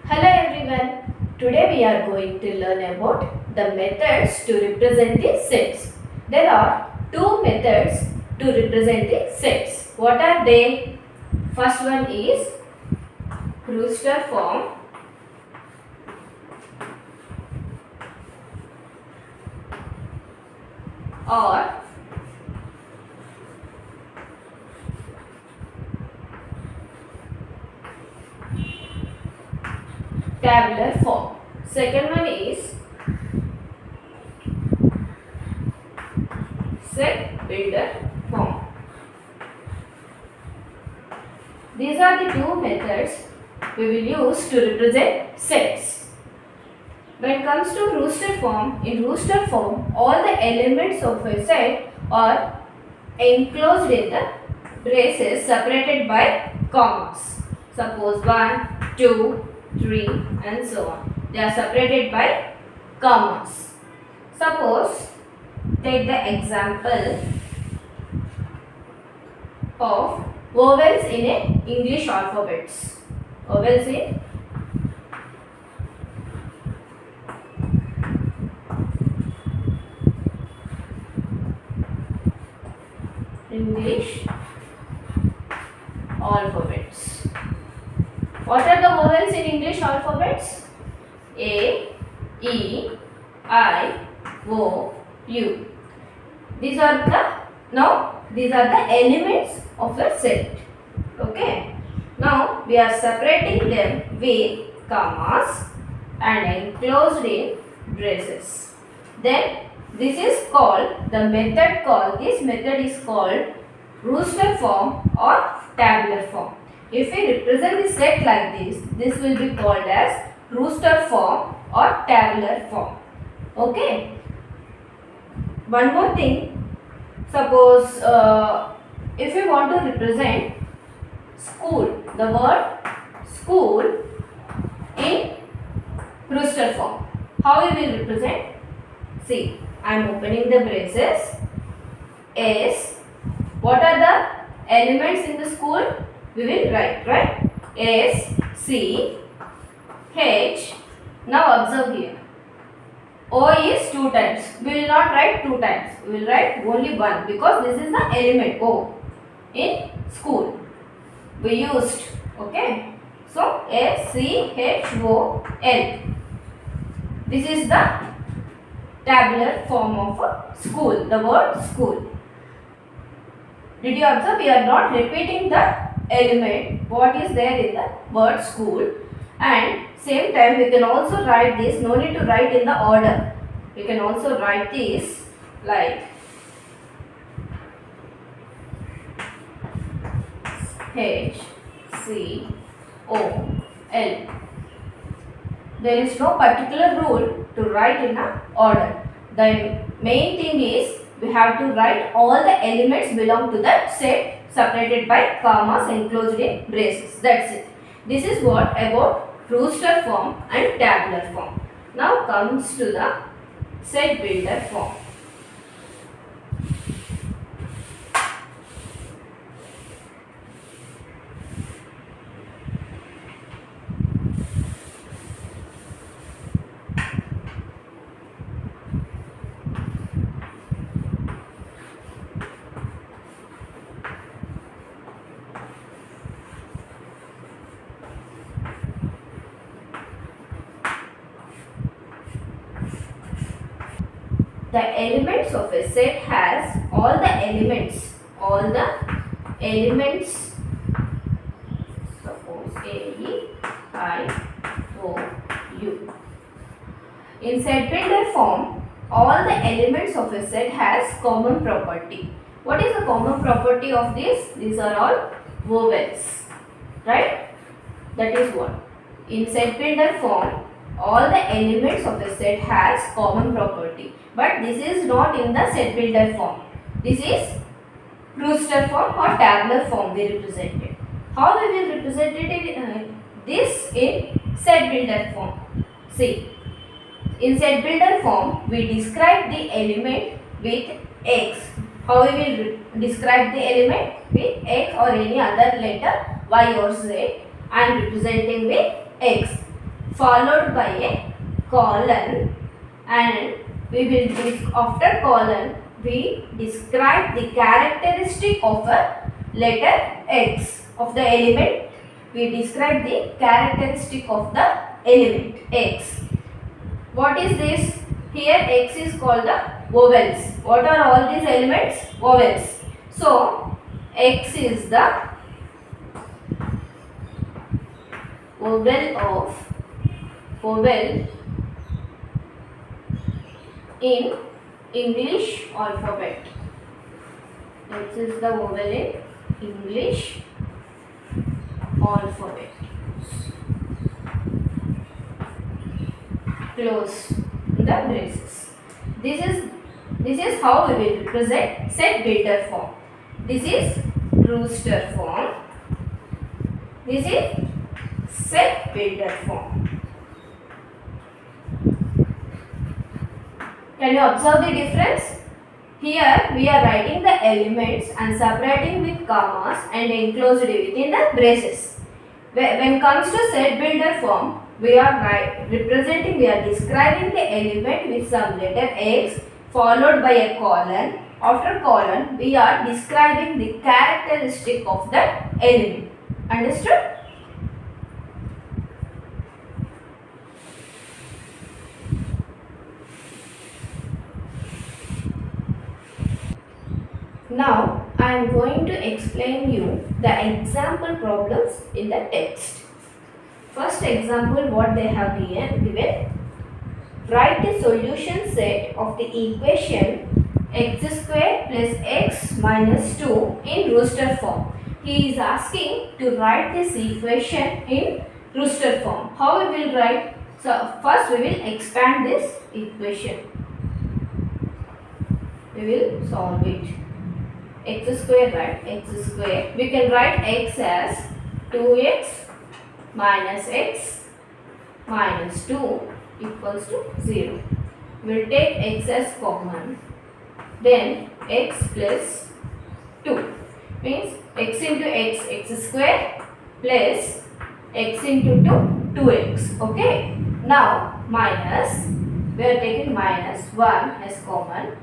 Hello everyone. Today we are going to learn about the methods to represent the sets. There are two methods to represent the sets. What are they? First one is Brewster form. Or tabular form. Second one is set builder form. These are the two methods we will use to represent sets. When it comes to Brewster form, in Brewster form, all the elements of a set are enclosed in the braces separated by commas. Suppose 1, 2, 3 and so on. They are separated by commas. Suppose take the example of vowels in a English alphabets. Vowels in English alphabets. What are the vowels in English alphabets? A, E, I, O, U. These are the elements of a set. Okay. Now we are separating them with commas and enclosed in braces. Then this is called this method is called Brewster form or tabular form. If we represent the set like this will be called as Brewster form or tabular form. Okay. One more thing. Suppose if we want to represent school, the word school in Brewster form, how we will represent? See, I am opening the braces. S. What are the elements in the school? We will write, right? S, C, H. Now observe here. O is 2 times. We will not write 2 times. We will write only 1 because this is the element O in school. We used. Okay. So, S, C, H, O, L. This is the tabular form of a school. The word school. Did you observe? We are not repeating the element what is there in the word school, and same time we can also write this, no need to write in the order. We can also write this like H, C, O, L. There is no particular rule to write in a order. The main thing is we have to write all the elements belong to the set separated by commas enclosed in braces. That's it. This is what about Brewster form and tabular form. Now comes to the set builder form. The elements of a set has all the elements, suppose A, E, I, O, U. In set builder form, all the elements of a set has common property. What is the common property of this? These are all vowels, right? That is what. In set builder form, all the elements of a set has common property. But this is not in the set builder form. This is Brewster form or tabular form we represented. How we will represent this in set builder form? See, in set builder form we describe the element with X. How we will describe the element? With X or any other letter Y or Z. I am representing with X. followed by a colon, and we will after colon we describe the characteristic of a letter X of the element. We describe the characteristic of the element X. What is this? Here X is called the vowels. What are all these elements? Vowels. So X is the vowel in English alphabet. X is the vowel in English alphabet. Close the braces. This is how we will represent set builder form. This is rooster form. This is set builder form. Can you observe the difference? Here we are writing the elements and separating with commas and enclosed within the braces. When comes to set builder form, we are describing the element with some letter X followed by a colon. After colon, we are describing the characteristic of that element. Understood? Now, I am going to explain you the example problems in the text. First example, what they have given. Write the solution set of the equation x square plus x minus 2 in rooster form. He is asking to write this equation in rooster form. How we will write? So, first we will expand this equation. We will solve it. X square, right? X square. We can write x as 2x minus x minus 2 equals to 0. We will take x as common. Then x plus 2 means x into x square plus x into 2 2x. Okay. Now minus, we are taking minus 1 as common.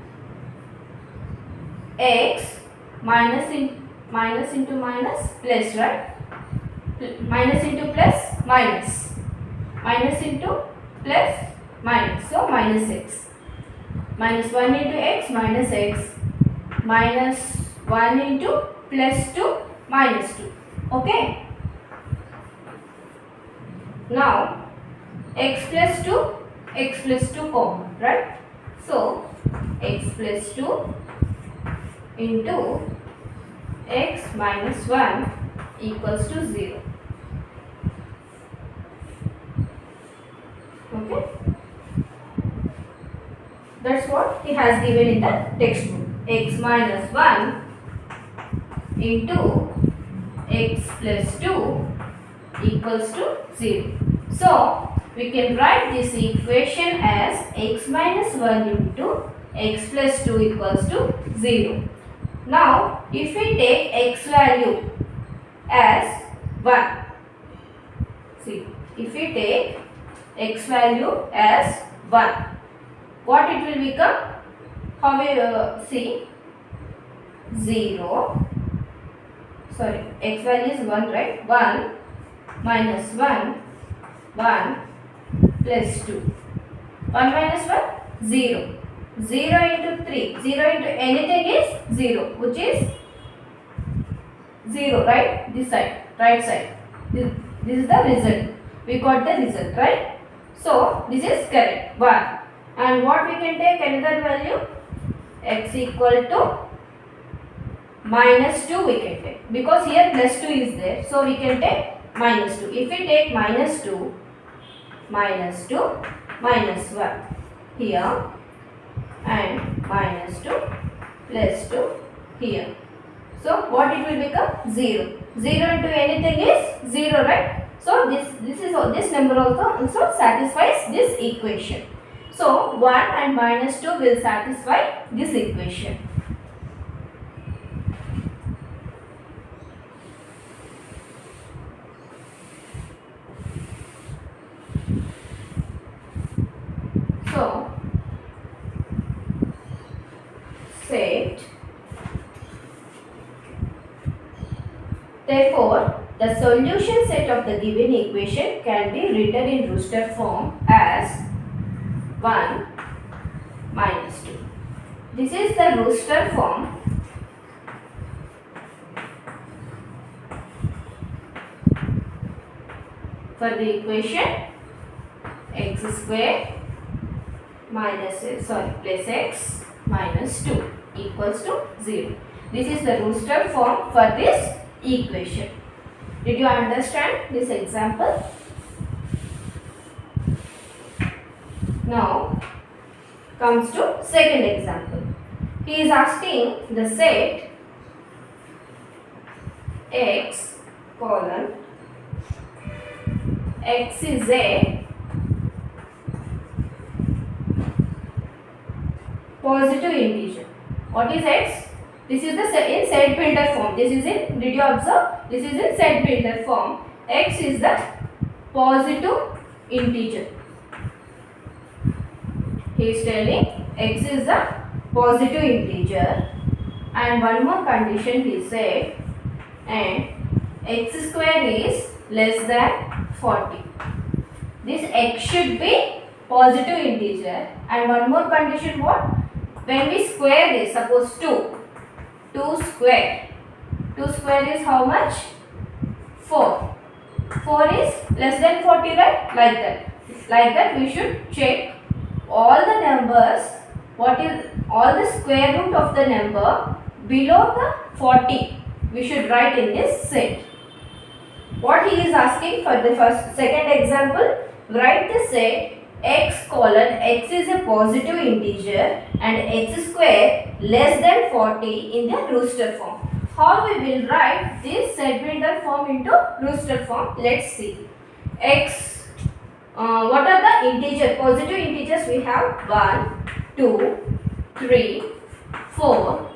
X minus into minus plus, right? Minus into plus minus. Minus into plus minus. So minus x. Minus 1 into x minus x. Minus 1 into plus 2 minus 2. Okay. Now x plus 2 common, right? So x plus 2 into x minus 1 equals to 0. Okay. That's what he has given in the textbook. X minus 1 into x plus 2 equals to 0. So, we can write this equation as x minus 1 into x plus 2 equals to 0. Now, if we take x value as 1, see, if we take x value as 1, what it will become? How we see? 0, sorry, x value is 1, right? 1 minus 1, 1 plus 2. 1 minus 1, 0. 0 into 3, 0 into anything is 0, which is 0, right? This side, right side. This is the result. We got the result, right? So, this is correct, 1. And what we can take another value? X equal to minus 2 we can take. Because here plus 2 is there. So, we can take minus 2. If we take minus 2, minus 1 here. And minus 2 plus 2 here. So what it will become? 0. 0 into anything is 0, right? So this number also satisfies this equation. So 1 and minus 2 will satisfy this equation. set. Therefore, the solution set of the given equation can be written in Rooster form as 1 minus 2. This is the Rooster form. For the equation x square plus x minus 2 equals to 0. This is the Rooster form for this equation. Did you understand this example? Now comes to second example. He is asking the set x colon x is a positive integer. What is x? This is the in set builder form. This is in, did you observe? This is in set builder form. X is the positive integer. He is telling x is the positive integer, and one more condition he said, and x square is less than 40. This x should be positive integer, and one more condition what? When we square this, suppose 2 square is how much? 4 is less than 40, right? Like that we should check all the numbers, what is all the square root of the number below the 40 we should write in this set. What he is asking for the second example, write the set x colon x is a positive integer and x square less than 40 in the Rooster form. How we will write this set builder form into Rooster form? Let's see. X, what are the integer? Positive integers we have 1, 2, 3, 4,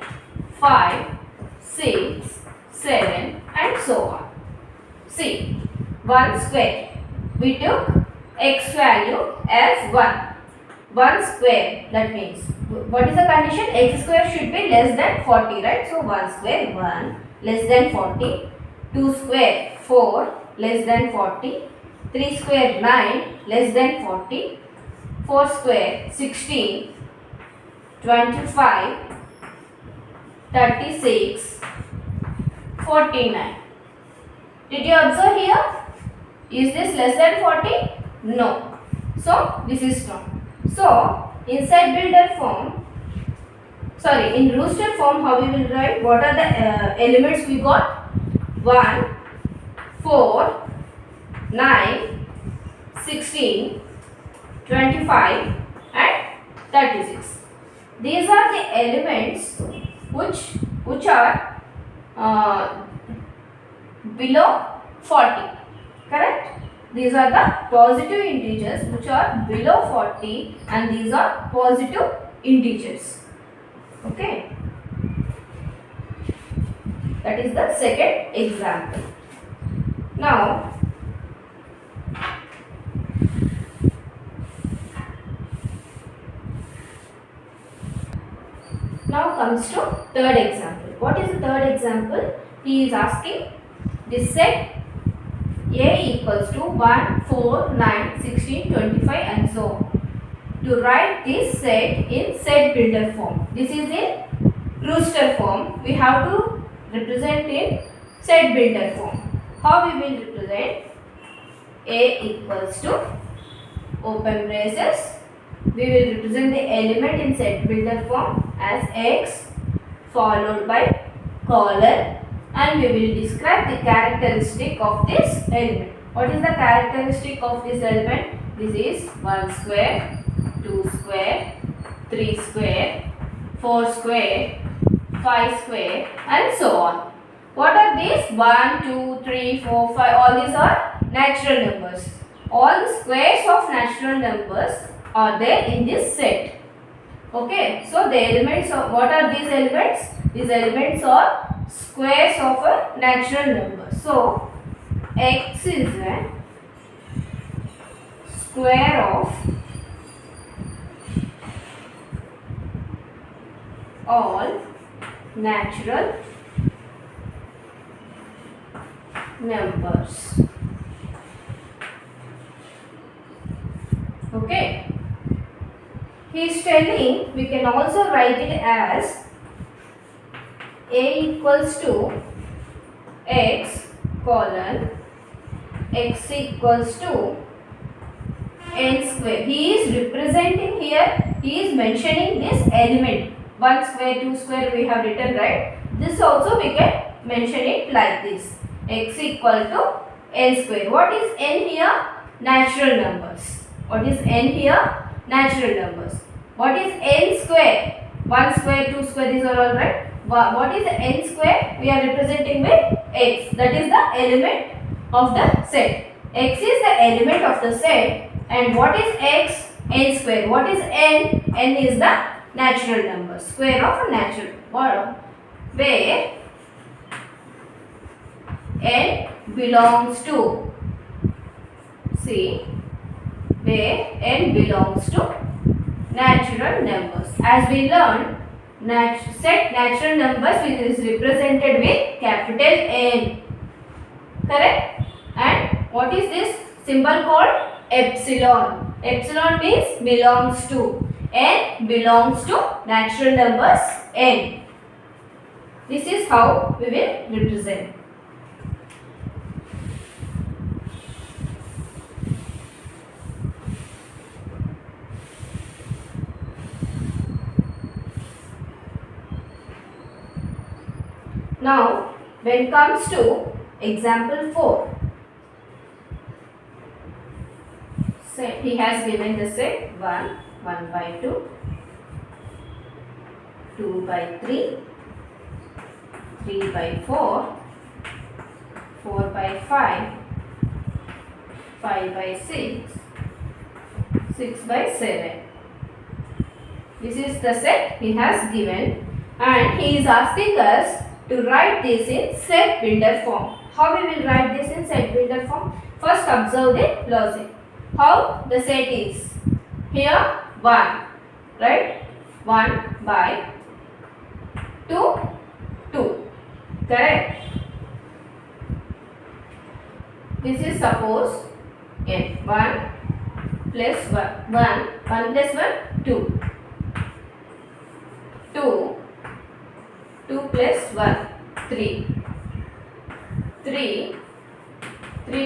5, 6, 7 and so on. See, 1 square. We took x value as 1. 1 square, that means, what is the condition? X square should be less than 40, right? So 1 square 1 less than 40. 2 square 4 less than 40. 3 square 9 less than 40. 4 square 16. 25. 36. 49. Did you observe here? Is this less than 40? No. So, this is wrong. So, in set builder form, in Rooster form, how we will write? What are the elements we got? 1, 4, 9, 16, 25 and 36. These are the elements which are below 40, correct? These are the positive integers which are below 40 and these are positive integers. Okay. That is the second example. Now comes to third example. What is the third example? He is asking this set A equals to 1, 4, 9, 16, 25 and so on. To write this set in set builder form. This is in Rooster form. We have to represent in set builder form. How we will represent? A equals to open braces. We will represent the element in set builder form as x followed by colon, and we will describe the characteristic of this element. What is the characteristic of this element? This is 1 square, 2 square, 3 square, 4 square, 5 square and so on. What are these? 1, 2, 3, 4, 5. All these are natural numbers. All the squares of natural numbers are there in this set. Okay. So the elements of, what are these elements? These elements are squares of a natural number. So x is a square of all natural numbers. Okay. He is telling we can also write it as a equals to x colon x equals to n square. He is representing here, he is mentioning this element. 1 square, 2 square we have written, right? This also we can mention it like this. X equal to n square. What is n here? Natural numbers. What is n here? Natural numbers. What is n square? 1 square, 2 square, these are all right. What is n square? We are representing with x. That is the element of the set. X is the element of the set. And what is x? N square. What is n? N is the natural number. Square of a natural number. Where n belongs to. See. Where n belongs to natural numbers. As we learned, set natural numbers is represented with capital N. Correct? And what is this symbol called? Epsilon. Epsilon means belongs to. N belongs to natural numbers n. This is how we will represent. Now, when it comes to example 4, set, he has given the set 1, 1 by 2, 2 by 3, 3 by 4, 4 by 5, 5 by 6, 6 by 7. This is the set he has given, and he is asking us to write this in set builder form. How we will write this in set builder form? First observe the logic. How the set is? Here 1, right? 1 by 2, 2. Correct? This is suppose n. 1 plus 1. 1 plus 1, 2. 2 plus 1, 3. 3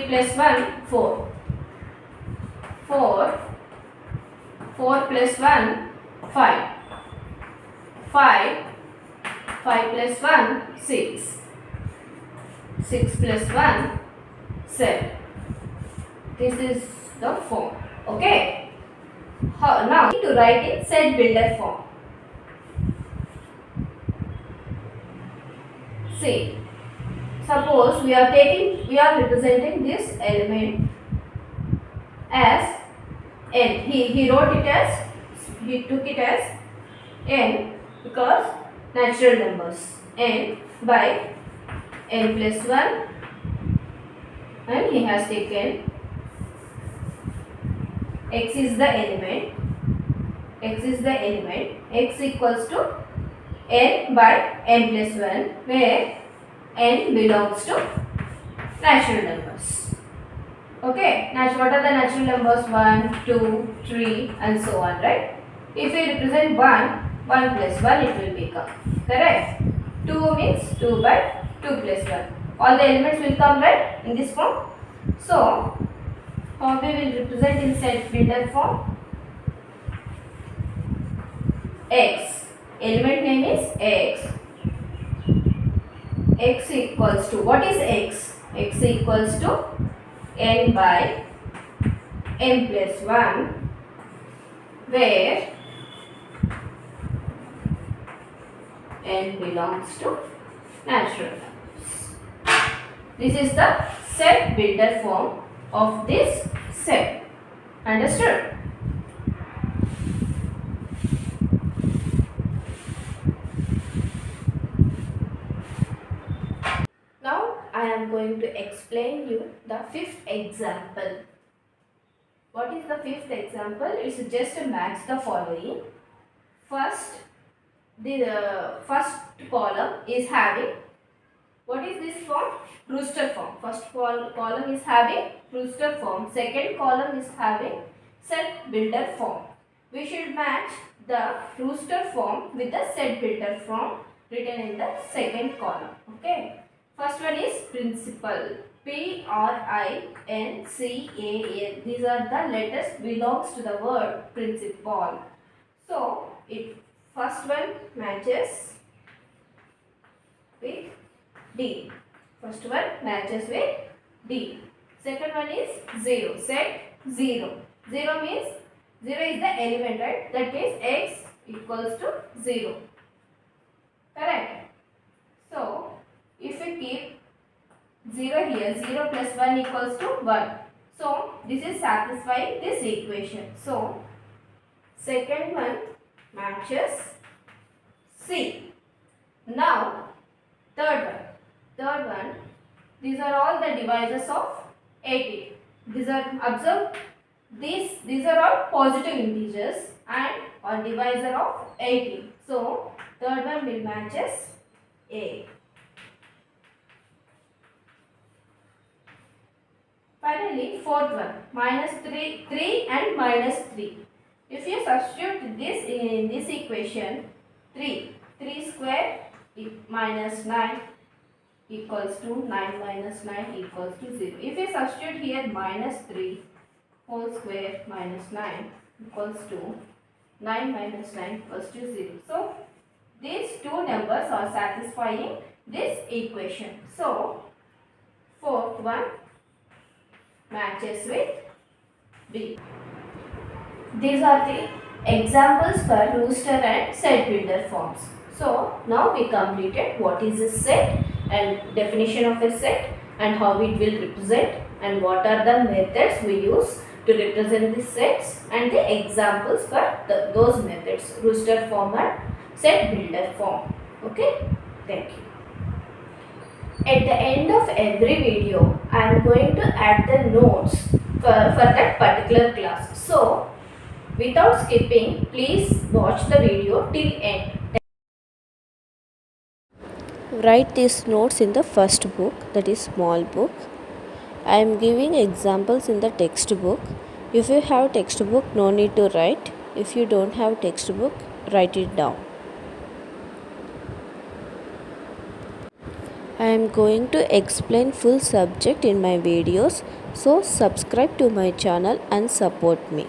plus 1, 4. 4 plus 1, 5. 5 plus 1, 6. 6 plus 1, 7. This is the form. Okay. Now to write in set builder form. See, suppose we are representing this element as n. He wrote it as, he took it as n because natural numbers. N by n plus 1, and he has taken x is the element. X is the element. X equals to n by n plus 1, where n belongs to natural numbers. Okay, what are the natural numbers? 1, 2, 3 and so on, right? If we represent 1 plus 1 it will become. Correct? 2 means 2 by 2 plus 1. All the elements will come, right, in this form. So, how we will represent in set builder form? X. Element name is x. X equals to, what is x? X equals to n by n plus 1, where n belongs to natural numbers. This is the set builder form of this set. Understood? Now I am going to explain you the fifth example. What is the fifth example? It's just to match the following. First, The first column is having, what is this form? Rooster form. First column is having rooster form. Second column is having set builder form. We should match the rooster form with the set builder form written in the second column. Okay. First one is principal. P-R-I-N-C-A-L. These are the letters belongs to the word principal. So, it first one matches with D. First one matches with D. Second one is 0. Set 0. 0 means 0 is the element, right? That means x equals to 0. Correct? So, if we keep 0 here, 0 plus 1 equals to 1. So, this is satisfying this equation. So, second one matches C. Now, third one. Third one, these are all the divisors of 18. These are, observe, these are all positive integers and a divisor of 18. So, third one will matches A. Finally, fourth one, minus 3 and minus 3. If you substitute this in this equation, 3 square minus 9 equals to 9 minus 9 equals to 0. If you substitute here minus 3 whole square minus 9 equals to 9 minus 9 equals to 0. So, these two numbers are satisfying this equation. So, fourth one matches with B. These are the examples for rooster and set builder forms. So, now we completed what is a set and definition of a set and how it will represent and what are the methods we use to represent the sets and the examples for those methods, rooster form and set builder form. Okay, thank you. At the end of every video, I am going to add the notes for that particular class. So, without skipping, please watch the video till end. Write these notes in the first book, that is small book. I am giving examples in the textbook. If you have textbook, no need to write. If you don't have textbook, write it down. I am going to explain full subject in my videos, so subscribe to my channel and support me.